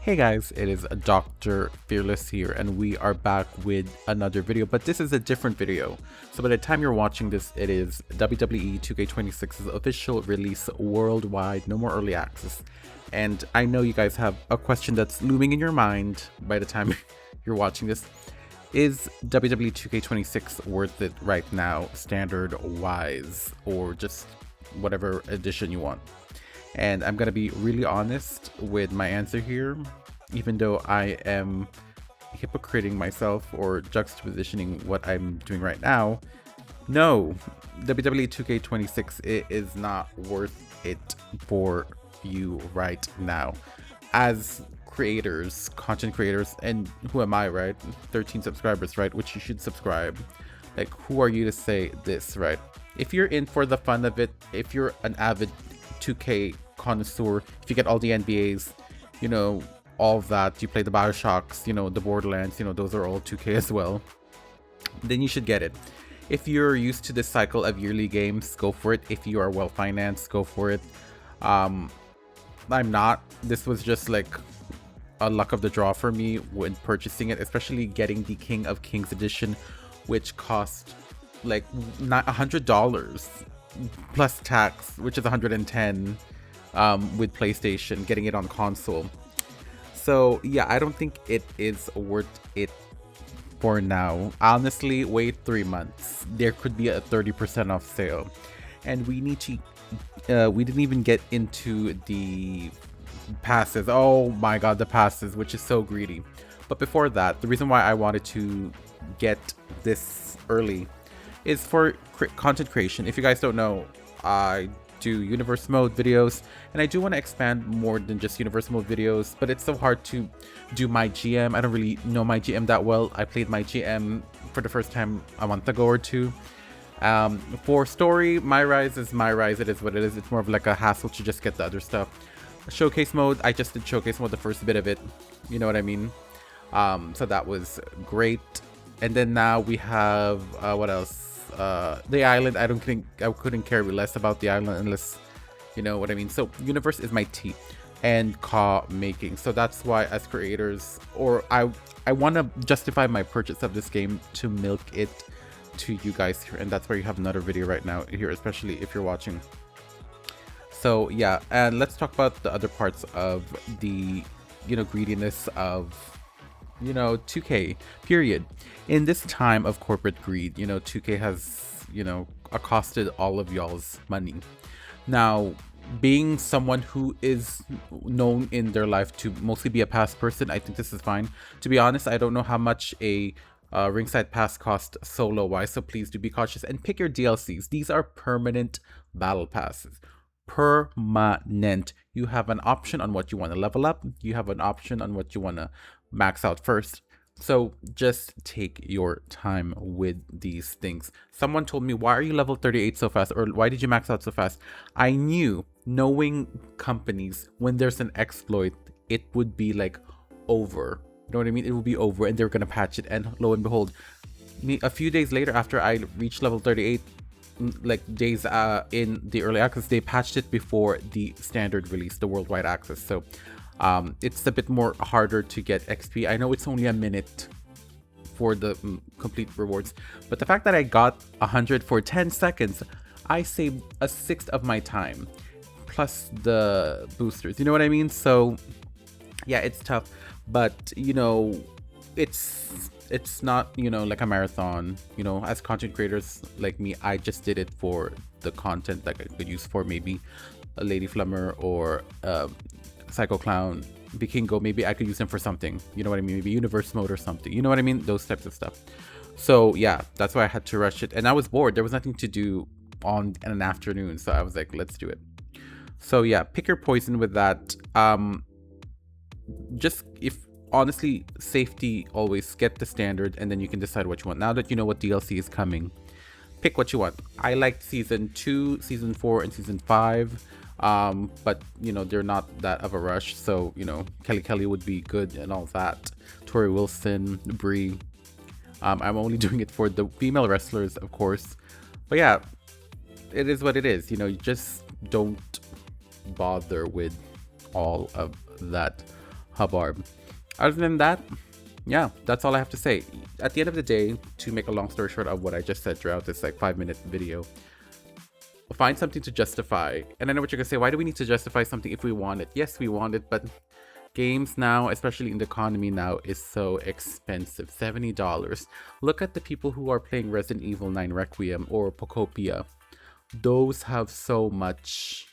Hey guys, it is Dr. Fearless here, and we are back with another video, but this is a different video. So by the time you're watching this, it is WWE 2K26's official release worldwide, no more early access. And I know you guys have a question that's looming in your mind by the time you're watching this. Is WWE 2K26 worth it right now, standard wise, or just whatever edition you want? And I'm gonna be really honest with my answer here, even though I am hypocriting myself or juxtapositioning what I'm doing right now. No, WWE 2K26 it is not worth it for you right now. As creators, content creators, and who am I, right? 13 subscribers, right? Which you should subscribe. Like, who are you to say this, right? If you're in for the fun of it, if you're an avid 2K connoisseur, if you get all the NBAs, you know, all of that, you play the Bioshocks, you know, the Borderlands, you know, those are all 2K as well, then you should get it. If you're used to this cycle of yearly games, go for it. If you are well financed, go for it. I'm not. This was just like a luck of the draw for me when purchasing it, especially getting the King of Kings edition, which cost like $100 plus tax, which is 110 with PlayStation, getting it on console. So yeah, I don't think it is worth it for now. Honestly, wait 3 months. There could be a 30% off sale, and we need to we didn't even get into the passes. Oh my god, the passes, which is so greedy. But before that, the reason why I wanted to get this early is for content creation. If you guys don't know, I do universe mode videos, and I do want to expand more than just universe mode videos, but it's so hard to do my GM. I don't really know my GM that well. I played my GM for the first time a month ago or two. For story, my rise is my rise. It is what it is. It's more of like a hassle to just get the other stuff. Showcase mode, I just did showcase mode, the first bit of it, you know what I mean. So that was great. And then now we have what else? The island. I couldn't care less about the island unless, you know what I mean. So universe is my tea, and car making. So that's why, as creators, or I want to justify my purchase of this game to milk it to you guys here, and that's why you have another video right now here, especially if you're watching. So yeah, and let's talk about the other parts of the, you know, greediness of, you know, 2K period. In this time of corporate greed, you know, 2K has, you know, accosted all of y'all's money. Now, being someone who is known in their life to mostly be a pass person, I think this is fine. To be honest, I don't know how much a ringside pass cost solo wise, so please do be cautious and pick your DLCs. These are permanent battle passes. Permanent. You have an option on what you want to level up. You have an option on what you want to max out first. So just take your time with these things. Someone told me, why are you level 38 so fast? Or why did you max out so fast? I knew, knowing companies, when there's an exploit, it would be like over. You know what I mean? It would be over, and they're going to patch it. And lo and behold, a few days later, after I reached level 38, like days in the early access, they patched it before the standard release, the worldwide access. So it's a bit more harder to get XP. I know it's only a minute for the complete rewards, but the fact that I got 100 for 10 seconds, I saved a sixth of my time, plus the boosters, you know what I mean? So yeah, it's tough, but you know, it's not, you know, like a marathon. You know, as content creators like me, I just did it for the content that I could use for maybe a Lady Flummer or Psycho Clown, Vikingo. Maybe I could use them for something, you know what I mean? Maybe universe mode or something, you know what I mean? Those types of stuff. So yeah, that's why I had to rush it, and I was bored. There was nothing to do on an afternoon, so I was like, let's do it. So yeah, pick your poison with that. Just, if honestly, safety, always get the standard, and then you can decide what you want. Now that you know what DLC is coming, pick what you want. I liked season 2, season 4, and season 5, but you know, they're not that of a rush. So you know, Kelly would be good and all that. Tori Wilson, Brie. I'm only doing it for the female wrestlers, of course, but yeah, it is what it is. You know, you just don't bother with all of that hubbub. Other than that, yeah, that's all I have to say. At the end of the day, to make a long story short of what I just said throughout this like 5-minute video, find something to justify. And I know what you're gonna say, why do we need to justify something if we want it? Yes, we want it, but games now, especially in the economy now, is so expensive. $70. Look at the people who are playing Resident Evil 9 Requiem or Pocopia. Those have so much,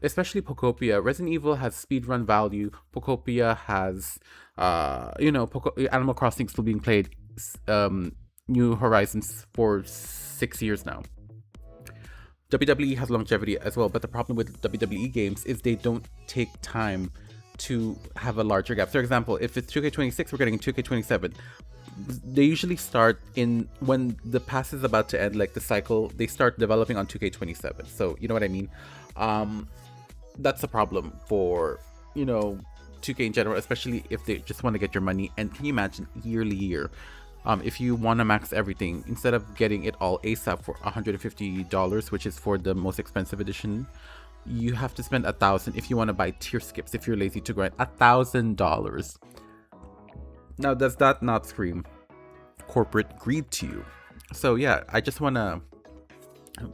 especially Pocopia. Resident Evil has speedrun value. Pocopia has, Animal Crossing still being played, New Horizons for 6 years now. WWE has longevity as well, but the problem with WWE games is they don't take time to have a larger gap. For example, if it's 2K26, we're getting in 2K27. They usually start in when the pass is about to end, like the cycle, they start developing on 2K27. So you know what I mean? That's the problem for, 2K in general, especially if they just want to get your money. And can you imagine year? If you want to max everything, instead of getting it all ASAP for $150, which is for the most expensive edition, you have to spend $1,000 if you want to buy tier skips, if you're lazy to grind. $1,000. Now, does that not scream corporate greed to you? So yeah, I just want to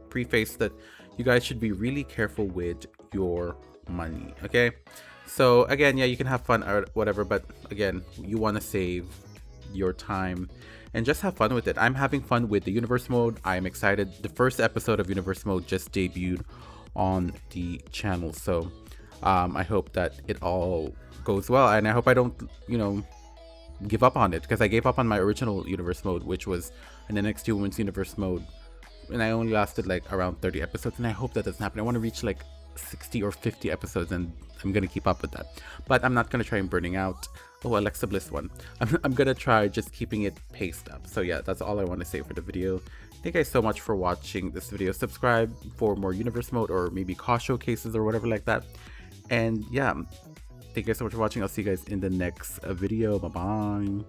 preface that you guys should be really careful with your money, okay? So again, yeah, you can have fun or whatever, but again, you want to save your time and just have fun with it. I'm having fun with the universe mode. I'm excited. The first episode of universe mode just debuted on the channel, so I hope that it all goes well, and I hope I don't give up on it, because I gave up on my original universe mode, which was an NXT Women's Universe mode, and I only lasted like around 30 episodes, and I hope that doesn't happen. I want to reach like 60 or 50 episodes, and I'm gonna keep up with that, but I'm not gonna try and burning out. Oh, Alexa Bliss one. I'm gonna try just keeping it paced up. So yeah, that's all I want to say for the video. Thank you guys so much for watching this video. Subscribe for more universe mode or maybe car showcases or whatever like that. And yeah, thank you guys so much for watching. I'll see you guys in the next video. Bye bye.